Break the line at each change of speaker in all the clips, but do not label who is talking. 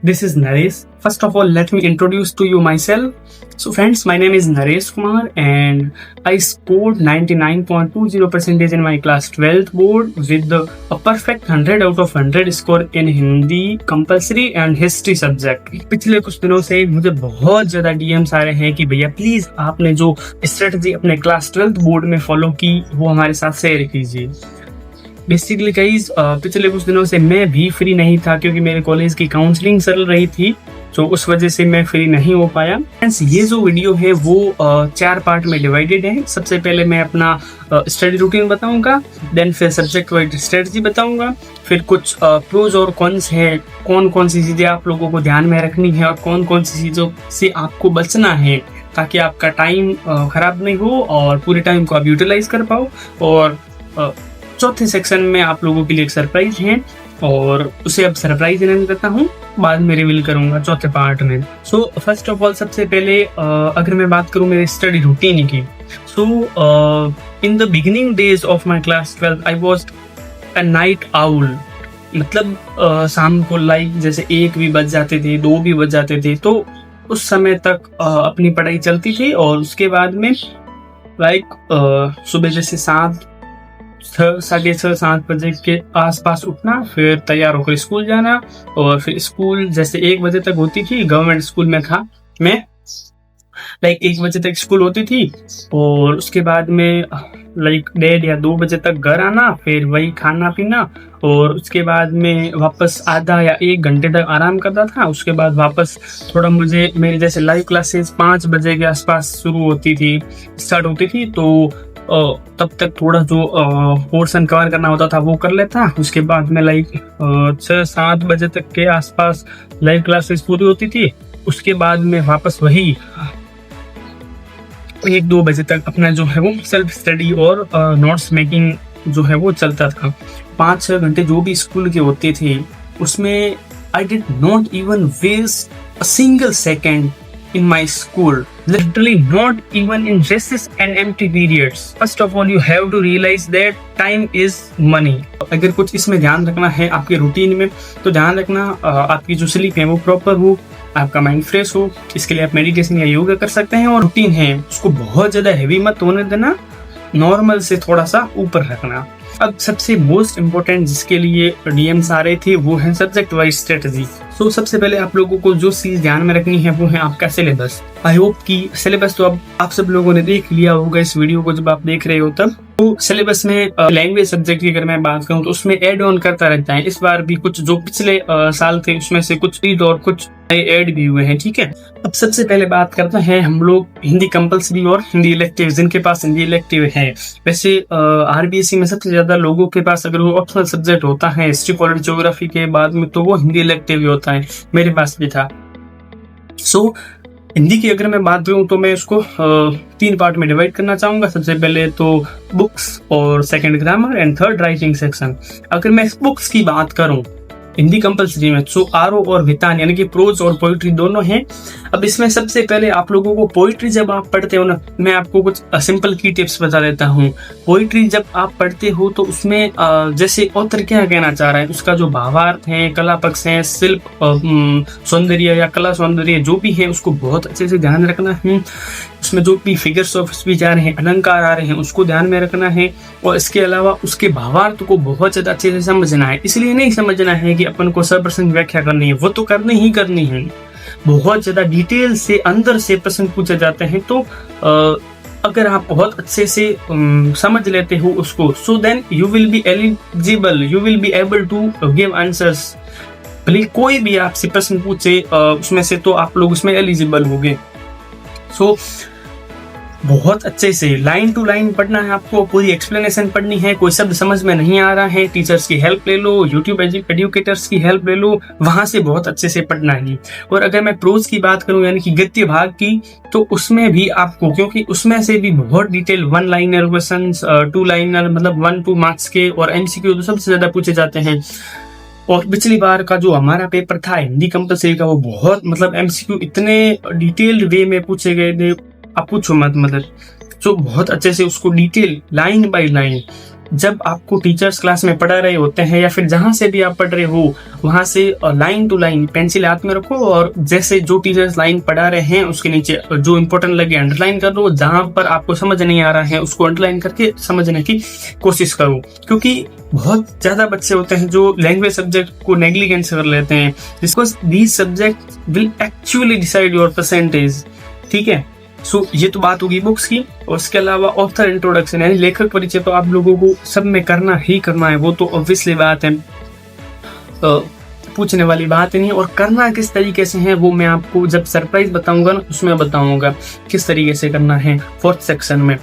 This is Naresh. First of all, let me introduce to you myself. So, friends, my name is Naresh Kumar, and I scored 99.20% in my class 12th board with a perfect 100 out of 100 score in Hindi compulsory and history subject. पिछले कुछ दिनों से मुझे बहुत ज्यादा DMs आ रहे हैं कि भैया प्लीज आपने जो स्ट्रेटजी अपने क्लास 12th बोर्ड में फॉलो की वो हमारे साथ शेयर कीजिए। बेसिकली गाइस पिछले कुछ दिनों से मैं भी फ्री नहीं था क्योंकि मेरे कॉलेज की काउंसलिंग चल रही थी, तो उस वजह से मैं फ्री नहीं हो पाया। फ्रेंड्स, ये जो वीडियो है वो 4 पार्ट में डिवाइडेड है। सबसे पहले मैं अपना स्टडी रूटीन बताऊंगा, देन फिर सब्जेक्ट वाइज स्ट्रेटजी बताऊंगा, फिर कुछ प्रोज और कॉन्स है, कौन कौन सी चीज़ें आप लोगों को ध्यान में रखनी है और कौन कौन सी चीज़ों से आपको बचना है ताकि आपका टाइम खराब नहीं हो और पूरे टाइम को आप यूटिलाइज कर पाओ। और चौथे सेक्शन में आप लोगों के लिए एक सरप्राइज है और उसे अब सरप्राइज नहीं देता हूँ, बाद में रिवील करूंगा चौथे पार्ट में। सो फर्स्ट ऑफ ऑल सबसे पहले अगर मैं बात करूँ मेरे स्टडी रूटीन की, so in the beginning days of my class 12 I was a night owl. मतलब शाम को लाइक जैसे 1 भी बज जाते थे, 2 भी बज जाते थे, तो उस समय तक अपनी पढ़ाई चलती थी और उसके बाद में लाइक सुबह जैसे 6:30-7 बजे के आसपास उठना, फिर तैयार होकर स्कूल जाना और फिर स्कूल जैसे 1 बजे तक होती थी। गवर्नमेंट स्कूल में था मैं, लाइक 1 बजे तक स्कूल होती थी और उसके बाद में लाइक 1:30 या 2 बजे तक घर आना, फिर वही खाना पीना और उसके बाद में वापस आधा या 1 घंटे तक आराम करता था। उसके बाद वापस थोड़ा मुझे मेरी जैसे लाइव क्लासेस 5 बजे के आसपास स्टार्ट होती थी, तो तब तक थोड़ा जो पोर्शन कवर करना होता था वो कर लेता। उसके बाद में लाइक 6-7 बजे तक के आसपास लाइव क्लासेस पूरी होती थी। उसके बाद में वापस वही 1-2 बजे तक अपना जो है वो सेल्फ स्टडी और नोट्स मेकिंग जो है वो चलता था। 5-6 घंटे जो भी स्कूल के होते थे उसमें I did not even waste a single second in my school, literally not even in recess and empty periods. First of all, you have to realize that time is money. अगर कुछ इसमें ध्यान रखना है आपके रूटीन में, तो ध्यान रखना आपकी जो स्लीप है वो प्रॉपर हो, आपका माइंड फ्रेश हो। इसके लिए आप मेडिटेशन या योगा कर सकते हैं और रूटीन है उसको बहुत ज्यादा हैवी मत होने देना, नॉर्मल से थोड़ा सा ऊपर रखना। अब सबसे मोस्ट इम्पोर्टेंट जिसके लिए डीएम्स आ रहे थे वो है सब्जेक्ट वाइज स्ट्रेटजी। तो सबसे पहले आप लोगों को जो चीज ध्यान में रखनी है वो है आपका सिलेबस। आई होप कि सिलेबस तो अब आप सब लोगों ने देख लिया होगा इस वीडियो को जब आप देख रहे हो तब। तो सिलेबस में लैंग्वेज सब्जेक्ट की अगर मैं बात करूं तो उसमें एड ऑन करता रहता है। इस बार भी कुछ जो पिछले साल थे उसमें से कुछ रीड और कुछ नए ऐड भी हुए हैं, ठीक है। अब सबसे पहले बात करते हैं हम लोग हिंदी कंपल्सरी और हिंदी इलेक्टिव, जिनके पास हिंदी इलेक्टिव है। वैसे आरबीएससी में सबसे ज्यादा लोगों के पास अगर वो ऑप्शनल सब्जेक्ट होता है हिस्ट्री पॉलिटी ज्योग्राफी के बाद में, तो वो हिंदी इलेक्टिव ही होता है। मेरे पास भी था। सो हिंदी की अगर मैं बात करूं तो मैं उसको 3 पार्ट में डिवाइड करना चाहूंगा। सबसे पहले तो बुक्स और second grammar and third writing section. अगर मैं बुक्स की बात करूं हिंदी कंपल्सरी में, सो आरो और वितान यानी कि प्रोज और पोइट्री दोनों हैं। अब इसमें सबसे पहले आप लोगों को पोइट्री जब आप पढ़ते हो ना, मैं आपको कुछ सिंपल की टिप्स बता देता हूँ। पोइट्री जब आप पढ़ते हो तो उसमें जैसे ऑथर क्या कहना चाह रहा है, उसका जो भावार्थ है, कला पक्ष है, शिल्प सौंदर्य या कला सौंदर्य जो भी है उसको बहुत अच्छे से ध्यान रखना है। उसमें जो भी फिगर्स ऑफ स्पीच आ रहे हैं, अलंकार आ रहे हैं, उसको ध्यान में रखना है और इसके अलावा उसके भावार्थ को बहुत ज्यादा अच्छे से समझना है। इसलिए नहीं समझना है कि अपन को 100% व्याख्या करनी है, वो तो करनी ही करनी है। बहुत ज्यादा डिटेल से अंदर से प्रश्न पूछे जाते हैं, तो अगर आप बहुत अच्छे से समझ लेते हो उसको, so then you will be eligible, you will be able to give answers. भले कोई भी आपसे प्रश्न पूछे उसमें से, तो आप लोग उसमें एलिजिबल होंगे। सो बहुत अच्छे से लाइन टू लाइन पढ़ना है आपको, पूरी एक्सप्लेनेशन पढ़नी है। कोई शब्द समझ में नहीं आ रहा है, टीचर्स की हेल्प ले लो, यूट्यूब एजुकेटर्स की हेल्प ले लो, वहां से बहुत अच्छे से पढ़ना है। और अगर मैं प्रोज की बात करूं यानी कि गद्य भाग की, तो उसमें भी आपको, क्योंकि उसमें से भी बहुत डिटेल 1 लाइनर क्वेश्चन, 2 लाइनर मतलब 1-2 मार्क्स के और एमसीक्यू तो सबसे ज्यादा पूछे जाते हैं। और पिछली बार का जो हमारा पेपर था हिंदी कंपल्सरी का, वो बहुत मतलब एमसीक्यू इतने डिटेल्ड वे में पूछे गए थे, आप पूछो मत। मतलब जो बहुत अच्छे से उसको डिटेल लाइन बाय लाइन जब आपको टीचर्स क्लास में पढ़ा रहे होते हैं या फिर जहां से भी आप पढ़ रहे हो वहां से लाइन टू लाइन पेंसिल हाथ में रखो और जैसे जो टीचर्स लाइन पढ़ा रहे हैं उसके नीचे जो इंपॉर्टेंट लगे अंडरलाइन कर दो, जहां पर आपको समझ नहीं आ रहा है उसको अंडरलाइन करके समझने की कोशिश करो। क्योंकि बहुत ज्यादा बच्चे होते हैं जो लैंग्वेज सब्जेक्ट को नेग्लिजेंस कर लेते हैं, because these subject will actually decide your percentage. ठीक है, सो ये तो बात होगी बुक्स की। और इसके अलावा ऑथर इंट्रोडक्शन यानी लेखक परिचय तो आप लोगों को सब में करना ही करना है, वो तो ऑब्वियसली बात है, पूछने वाली बात नहीं। और करना किस तरीके से है वो मैं आपको जब सरप्राइज बताऊंगा ना उसमें बताऊंगा किस तरीके से करना है 4th सेक्शन में।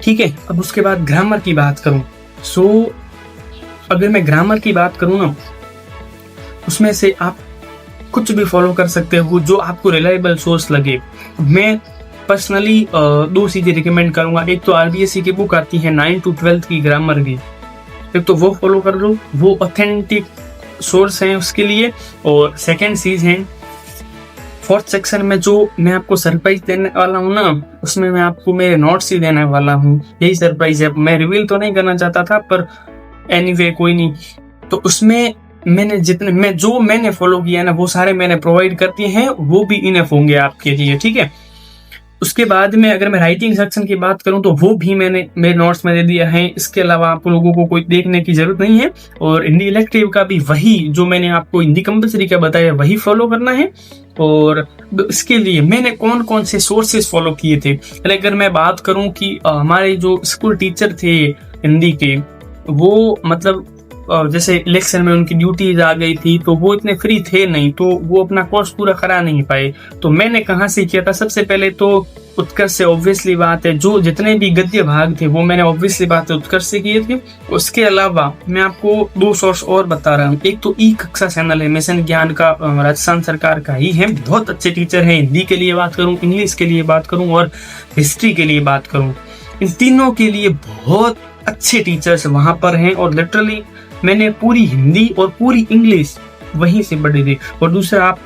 ठीक है, अब उसके बाद ग्रामर की बात करूं, सो अगर मैं ग्रामर की बात करूं ना उसमें से आप कुछ भी फॉलो कर सकते हो जो आपको रिलायबल सोर्स लगे। मैं पर्सनली 2 चीजें रिकमेंड करूंगा। एक तो RBSC की बुक आती है 9 to 12 की ग्रामर की, एक तो वो फॉलो कर लो, वो ऑथेंटिक सोर्स है उसके लिए। और सेकंड चीज है 4th सेक्शन में जो मैं आपको सरप्राइज देने वाला हूँ ना उसमें मैं आपको मेरे नोट्स ही देने वाला हूँ, यही सरप्राइज है। मैं रिवील तो नहीं करना चाहता था पर एनीवे कोई नहीं। तो उसमें मैंने मैंने फॉलो किया ना वो सारे मैंने प्रोवाइड कर दिए हैं, वो भी इनफ होंगे आपके लिए। ठीक है, उसके बाद में अगर मैं राइटिंग सेक्शन की बात करूं तो वो भी मैंने मेरे नोट्स में दे दिया है। इसके अलावा आप लोगों को कोई देखने की जरूरत नहीं है। और हिंदी इलेक्टिव का भी वही जो मैंने आपको हिंदी कंपलसरी का बताया वही फॉलो करना है। और इसके लिए मैंने कौन कौन से सोर्सेज फॉलो किए थे, अगर मैं बात करूं कि हमारे जो स्कूल टीचर थे हिंदी के वो मतलब जैसे इलेक्शन में उनकी ड्यूटीज आ गई थी तो वो इतने फ्री थे नहीं, तो वो अपना कोर्स पूरा करा नहीं पाए। तो मैंने कहाँ से किया था, सबसे पहले तो उत्कर्ष से ऑब्वियसली बात है, जो जितने भी गद्य भाग थे वो मैंने ऑब्वियसली बात है उत्कर्ष से किए थे। उसके अलावा मैं आपको 2 सोर्स और बता रहा हूँ। एक तो ई कक्षा चैनल है मिशन ज्ञान का, राजस्थान सरकार का ही है, बहुत अच्छे टीचर हैं। हिंदी के लिए बात करूँ, इंग्लिश के लिए बात करूँ और हिस्ट्री के लिए बात करूँ, इन तीनों के लिए बहुत अच्छे टीचर्स वहां पर हैं। और लिटरली मैंने पूरी हिंदी और पूरी इंग्लिश वहीं से पढ़ी थी। और दूसरा आप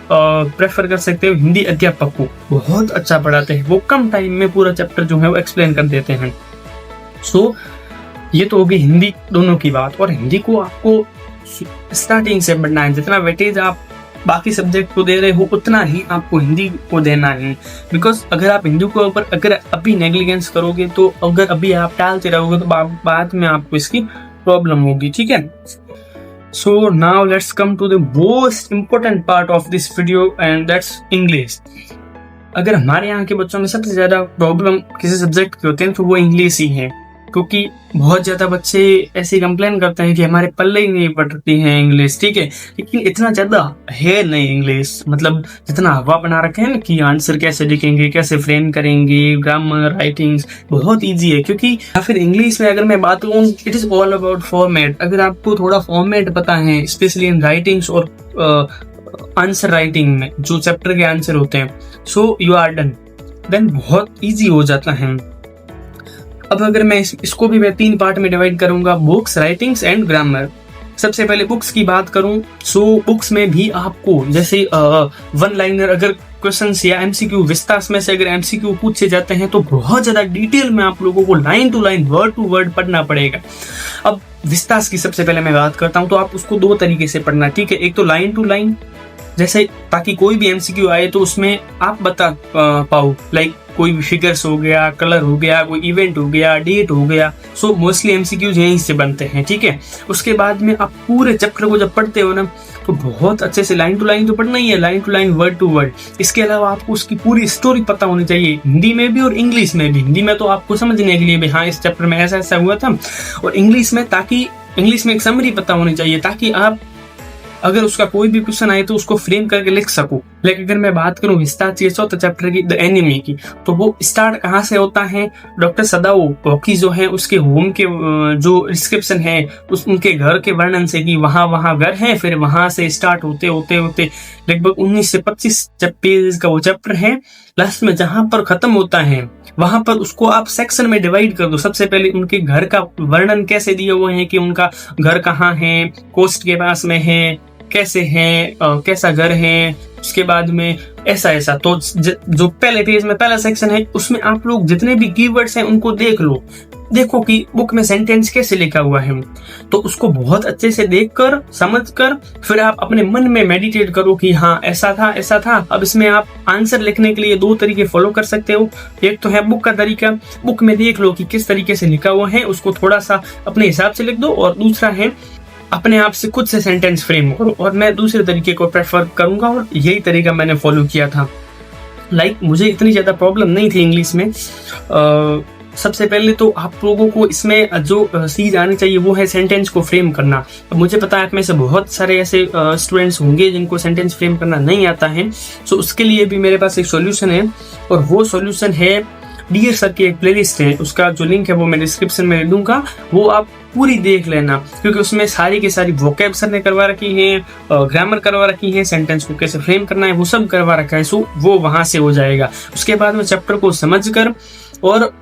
प्रेफर कर सकते हो हिंदी अध्यापक को, बहुत अच्छा पढ़ाते हैं, वो कम टाइम में पूरा चैप्टर जो है वो एक्सप्लेन कर देते हैं। सो ये तो होगी हिंदी दोनों की बात। और हिंदी को आपको स्टार्टिंग से पढ़ना है, जितना वेटेज आप बाकी सब्जेक्ट को दे रहे हो उतना ही आपको हिंदी को देना है। बिकॉज अगर आप हिंदी के ऊपर अगर अभी नेग्लिजेंस करोगे तो अगर अभी आप टालते रहोगे तो बाद में आपको इसकी प्रॉब्लम होगी। ठीक है, so now let's come to the most important part of this video and that's English. अगर हमारे यहाँ के बच्चों में सबसे ज्यादा प्रॉब्लम किसी सब्जेक्ट के होते हैं तो वो इंग्लिश ही है, क्योंकि बहुत ज्यादा बच्चे ऐसे कंप्लेन करते हैं कि हमारे पल्ले ही नहीं पड़ती है इंग्लिश। ठीक है, लेकिन इतना ज्यादा है नहीं इंग्लिश, मतलब जितना हवा बना रखे हैं ना कि आंसर कैसे लिखेंगे, कैसे फ्रेम करेंगे, ग्रामर राइटिंग्स बहुत इजी है। क्योंकि या फिर इंग्लिश में अगर मैं बात करूँ it is all about format. अगर आपको थोड़ा फॉर्मेट पता है स्पेशली इन राइटिंग्स और आंसर राइटिंग में जो चैप्टर के आंसर होते हैं, so you are done, then बहुत ईजी हो जाता है। अब अगर मैं इसको भी मैं 3 पार्ट में डिवाइड करूंगा, बुक्स, राइटिंग्स एंड ग्रामर। सबसे पहले बुक्स की बात करूं, सो बुक्स में भी आपको जैसे 1 लाइनर अगर क्वेश्चंस या एमसीक्यू विस्तार में से अगर एमसीक्यू पूछे जाते हैं तो बहुत ज्यादा डिटेल में आप लोगों को line to line word to word पढ़ना पड़ेगा। अब विस्तार की सबसे पहले मैं बात करता हूं तो आप उसको 2 तरीके से पढ़ना। ठीक है, एक तो लाइन टू लाइन, जैसे ताकि कोई भी एमसीक्यू आए तो उसमें आप बता पाओ, लाइक कोई भी फिगर्स हो गया, कलर हो गया, कोई इवेंट हो गया, डेट हो गया। सो मोस्टली एमसीक्यूज यहीं से बनते हैं। ठीक है, उसके बाद में आप पूरे चैप्टर को जब पढ़ते हो ना तो बहुत अच्छे से लाइन टू लाइन तो पढ़ना ही है, line to line word to word. इसके अलावा आपको उसकी पूरी स्टोरी पता होनी चाहिए, हिंदी में भी और इंग्लिश में भी। हिंदी में तो आपको समझने के लिए भी हाँ इस चैप्टर में ऐसा ऐसा हुआ था, और इंग्लिश में ताकि इंग्लिश में एक समरी पता होनी चाहिए ताकि आप अगर उसका कोई भी क्वेश्चन आए तो उसको फ्रेम करके लिख सको। लेकिन अगर मैं बात करूं विस्तार के 4th चैप्टर की द एनिमी की, तो वो स्टार्ट कहाँ से होता है, डॉक्टर सदाओ टॉकी जो है उसके होम के जो डिस्क्रिप्शन है उनके घर के वर्णन से कि वहां घर है, फिर वहां से स्टार्ट होते होते होते लगभग 19 से 25 पेज का वो चैप्टर है। लास्ट में जहां पर खत्म होता है वहां पर उसको आप सेक्शन में डिवाइड कर दो। सबसे पहले उनके घर का वर्णन कैसे दिए हुए हैं कि उनका घर कहाँ है, कोस्ट के पास में है, कैसे है, कैसा घर है, उसके बाद में ऐसा ऐसा। तो जो पहले पेज में पहला सेक्शन है उसमें आप लोग जितने भी कीवर्ड्स हैं उनको देख लो, देखो कि बुक में सेंटेंस कैसे लिखा हुआ है, तो उसको बहुत अच्छे से देखकर समझकर फिर आप अपने मन में मेडिटेट करो कि हाँ ऐसा था ऐसा था। अब इसमें आप आंसर लिखने के लिए 2 तरीके फॉलो कर सकते हो। एक तो है बुक का तरीका, बुक में देख लो कि किस तरीके से लिखा हुआ है, उसको थोड़ा सा अपने हिसाब से लिख दो, और दूसरा है अपने आप से खुद से सेंटेंस फ्रेम करो। और मैं दूसरे तरीके को प्रेफर करूंगा और यही तरीका मैंने फॉलो किया था। मुझे इतनी ज्यादा प्रॉब्लम नहीं थी इंग्लिश में। सबसे पहले तो आप लोगों को इसमें जो चीज आनी चाहिए वो है सेंटेंस को फ्रेम करना। अब मुझे पता है आप में से बहुत सारे ऐसे स्टूडेंट्स होंगे जिनको सेंटेंस फ्रेम करना नहीं आता है, सो उसके लिए भी मेरे पास एक सॉल्यूशन है, और वो सॉल्यूशन है डियर सर की एक प्लेलिस्ट है, उसका जो लिंक है वो मैं डिस्क्रिप्शन में दूंगा, वो आप पूरी देख लेना, क्योंकि उसमें सारी की सारी वोकैब सर ने करवा रखी है, ग्रामर करवा रखी है, सेंटेंस को कैसे फ्रेम करना है वो सब करवा रखा है। सो वो वहां से हो जाएगा। उसके बाद में चैप्टर को समझकर और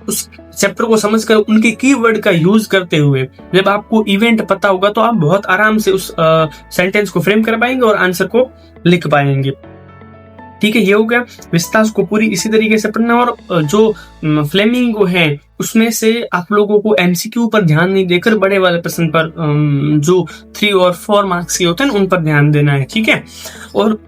उस चैप्टर को समझकर उनके कीवर्ड का यूज करते हुए जब आपको इवेंट पता होगा तो आप बहुत आराम से उस सेंटेंस को फ्रेम कर पाएंगे और आंसर को लिख पाएंगे। ठीक है, ये हो गया। विस्तास को पूरी इसी तरीके से पढ़ना, और जो फ्लेमिंगो है उसमें से आप लोगों को एमसीक्यू पर ध्यान नहीं देकर बड़े वाले प्रश्न पर जो 3 और 4 मार्क्स के होते हैं उन पर ध्यान देना है। ठीक है, और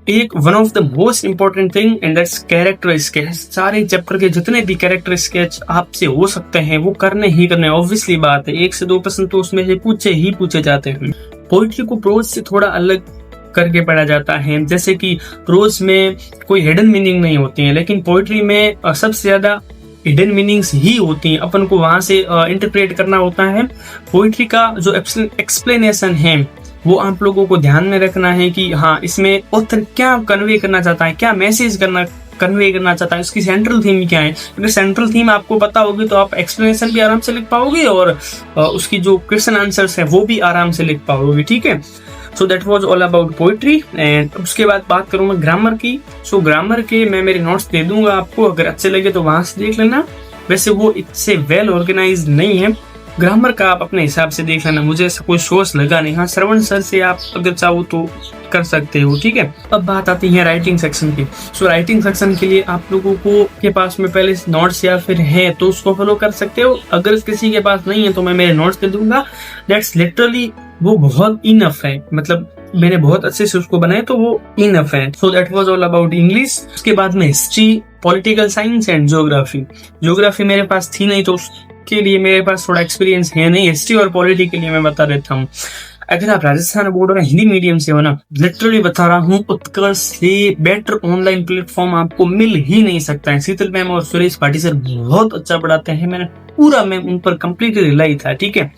एक one of the most important thing and that's character sketch. सारे चैप्टर के जितने भी कैरेक्टर स्केच आपसे हो सकते हैं वो करने ही करने, ऑब्वियसली बात है। 1 से 2 प्रश्न तो उसमें से पूछे जाते हैं। पोइट्री को प्रोज से थोड़ा अलग करके पढ़ा जाता है, जैसे कि प्रोज में कोई हिडन मीनिंग नहीं होती है, लेकिन पोइट्री में सबसे ज्यादा हिडन मीनिंग्स ही होती हैं, अपन को वहां से इंटरप्रेट करना होता है। पोइट्री का जो एक्सप्लेनेशन है वो आप लोगों को ध्यान में रखना है कि हाँ इसमें ऑथर क्या कन्वे करना चाहता है, क्या मैसेज कन्वे करना चाहता है, उसकी सेंट्रल थीम क्या है। अगर सेंट्रल थीम आपको पता होगी तो आप एक्सप्लेनेशन भी आराम से लिख पाओगे और उसकी जो क्वेश्चन आंसर्स है वो भी आराम से लिख पाओगे। ठीक है, so that was all about poetry. And उसके बाद बात करूँ मैं ग्रामर की। सो ग्रामर के मैं मेरे नोट्स दे दूंगा आपको, अगर अच्छे लगे तो वहां से देख लेना। वैसे वो इतने वेल ऑर्गेनाइज नहीं है, ग्रामर का आप अपने हिसाब से देख लेना, मुझे ऐसा कोई सोर्स लगा नहीं। हाँ, श्रवण सर से आप अगर चाहो तो कर सकते हो। ठीक है, अब बात आती है राइटिंग सेक्शन की। सो राइटिंग सेक्शन के लिए आप लोगों को के पास में पहले नोट्स या फिर है तो उसको फॉलो कर सकते हो। अगर किसी के पास नहीं है तो मैं मेरे नोट्स दे दूंगा। दैट्स लिटरली वो बहुत इनफ है, मतलब मैंने बहुत अच्छे से उसको बनाया तो वो इनफ है। So that was all about English. उसके बाद में history, political science and geography. Geography मेरे पास थी नहीं तो उसके लिए मेरे पास थोड़ा एक्सपीरियंस है नहीं। हिस्ट्री और पॉलिटी के लिए मैं बता देता हूँ। अगर आप राजस्थान बोर्ड और हिंदी मीडियम से हो ना, लिटरली बता रहा हूँ, उत्कर्ष से बेटर ऑनलाइन प्लेटफॉर्म आपको मिल ही नहीं सकता है। शीतल मैम और सुरेश भाटी सर बहुत अच्छा पढ़ाते हैं, मैंने पूरा मैम उन पर कंप्लीटली रिलाई था। ठीक है,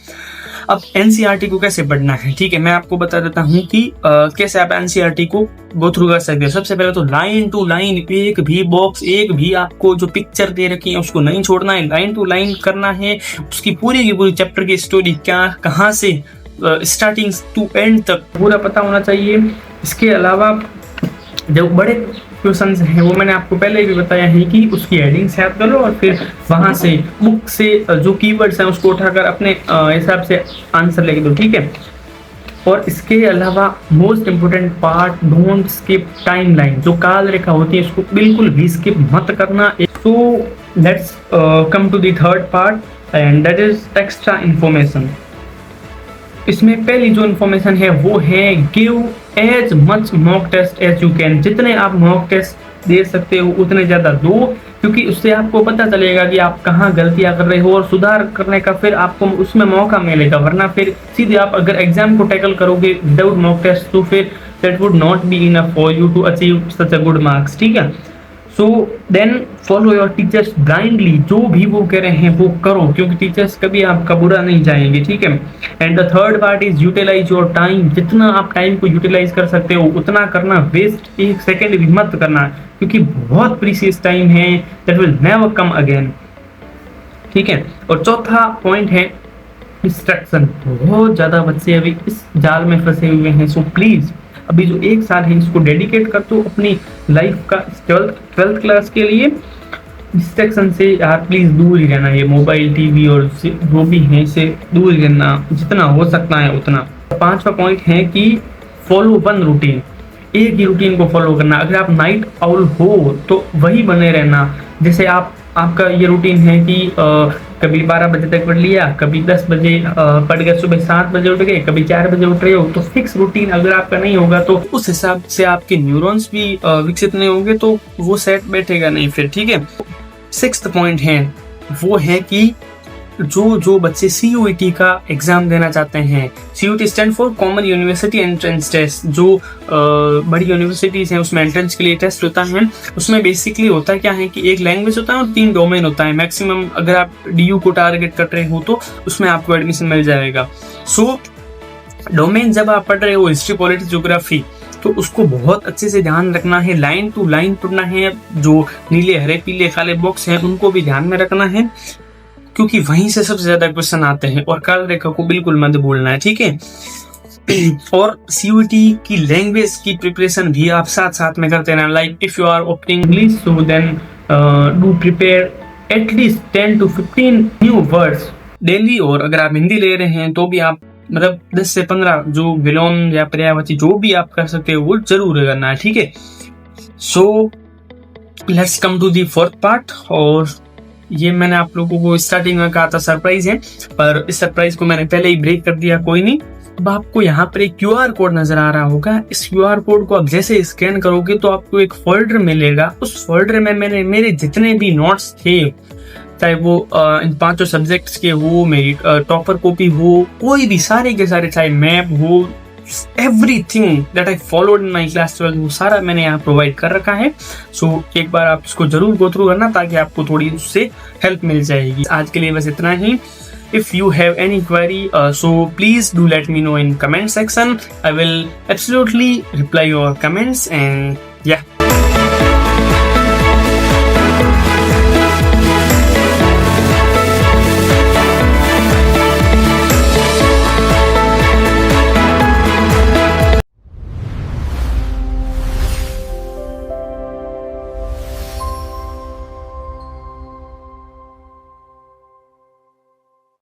अब एनसीईआरटी को कैसे पढ़ना है, ठीक है, मैं आपको बता देता हूँ कि कैसे आप एनसीईआरटी को गो थ्रू कर सकते हैं। सबसे पहले तो लाइन टू लाइन, एक भी बॉक्स, एक भी आपको जो पिक्चर दे रखी है उसको नहीं छोड़ना है, लाइन टू लाइन करना है। उसकी पूरी की पूरी चैप्टर की स्टोरी क्या, कहाँ से स्टार्टिंग टू एंड तक पूरा पता होना चाहिए। इसके अलावा जो बड़े क्वेश्चंस हैं वो मैंने आपको पहले भी बताया है कि उसकी हेडिंग्स याद कर लो और फिर वहां से बुक से जो कीवर्ड्स हैं उसको उठाकर अपने हिसाब से आंसर लिख दो। ठीक है, और इसके अलावा most important part, don't skip timeline. जो काल रेखा होती है उसको बिल्कुल भी स्किप मत करना। तो let's come to the third part and that is extra information. इसमें पहली जो इन्फॉर्मेशन है वो है give as much mock test as you can. जितने आप मॉक टेस्ट दे सकते हो उतने ज्यादा दो, क्योंकि उससे आपको पता चलेगा कि आप कहाँ गलतियां कर रहे हो और सुधार करने का फिर आपको उसमें मौका मिलेगा। वरना फिर सीधे आप अगर एग्जाम को टैकल करोगे विदाउट मॉक टेस्ट तो फिर that would not be enough for you to achieve such a good marks. ठीक है, so then follow your teachers blindly. जो भी वो कह रहे हैं वो करो, क्योंकि टीचर्स कभी आपका बुरा नहीं चाहेंगे। ठीक है, and the third part is utilise your time. जितना आप टाइम को यूटिलाइज कर सकते हो उतना करना, वेस्ट एक सेकेंड भी मत करना, क्योंकि बहुत प्रीशियस टाइम है, that will never come again. ठीक है, और चौथा पॉइंट है डिस्ट्रैक्शन। बहुत ज्यादा बच्चे अभी इस जाल में फंसे हुए हैं। सो प्लीज अभी जो 1 साल है इसको डेडिकेट कर दो अपनी लाइफ का 12th क्लास के लिए। डिस्ट्रैक्शन से यार प्लीज दूर ही रहना, ये मोबाइल, टीवी और जो भी है इसे दूर ही रहना जितना हो सकता है उतना। 5वां पॉइंट है कि फॉलो वन रूटीन। एक ही रूटीन को फॉलो करना। अगर आप नाइट आउल हो तो वही बने रहना। जैसे आपका ये रूटीन है कि कभी 12 बजे तक पढ़ लिया, कभी 10 बजे पढ़ गए, सुबह 7 बजे उठ गए, कभी 4 बजे उठ रहे हो, तो फिक्स रूटीन अगर आपका नहीं होगा तो उस हिसाब से आपके न्यूरॉन्स भी विकसित नहीं होंगे, तो वो सेट बैठेगा नहीं फिर, ठीक है। 6th पॉइंट है वो है कि जो बच्चे CUET का एग्जाम देना चाहते हैं, CUET stand for common university entrance test, जो बड़ी यूनिवर्सिटीज हैं उसमें एंट्रेंस के लिए टेस्ट होता है। उसमें बेसिकली होता है क्या है कि एक लैंग्वेज होता है और 3 डोमेन होता है मैक्सिमम। अगर आप DU को टारगेट कर रहे हो तो उसमें आपको एडमिशन मिल जाएगा। सो डोमेन जब आप पढ़ रहे हो हिस्ट्री, पॉलिटिक्स, ज्योग्राफी, तो उसको बहुत अच्छे से ध्यान रखना है, लाइन टू लाइन पढ़ना है। जो नीले, हरे, पीले, काले बॉक्स हैं उनको भी ध्यान में रखना है, क्योंकि वहीं से सबसे ज्यादा क्वेश्चन आते हैं। और काल रेखा को बिल्कुल मत भूलना है, ठीक है। और CUET की लैंग्वेज की प्रिपरेशन भी आप साथ साथ में करते रहना। Like if you are opting English, so then do prepare at least 10 to 15 new words daily. और अगर आप हिंदी ले रहे हैं तो भी आप मतलब 10 से 15 जो विलोम या पर्यायवाची जो भी आप कर सकते हो वो जरूर करना है, ठीक है। So let's come to the 4th part. और ये मैंने आप लोगों को स्टार्टिंग में कहा था सरप्राइज है, पर इस सरप्राइज को मैंने पहले ही ब्रेक कर दिया, कोई नहीं। अब आपको यहाँ पर एक QR कोड नजर आ रहा होगा। इस QR कोड को आप जैसे स्कैन करोगे तो आपको एक फोल्डर मिलेगा। उस फोल्डर में मैंने मेरे जितने भी नोट्स थे, चाहे वो इन 5 सब्जेक्ट्स के हो, मेरी टॉपर कॉपी हो, कोई भी, सारे के सारे, चाहे मैप हो, everything that I followed in my class 12, वो सारा मैंने यहाँ प्रोवाइड कर रखा है। सो एक बार आप इसको जरूर गो थ्रू करना ताकि आपको थोड़ी उससे हेल्प मिल जाएगी। आज के लिए बस इतना ही। If you have any query, so please do let me know in comment section. I will absolutely reply your comments, and yeah.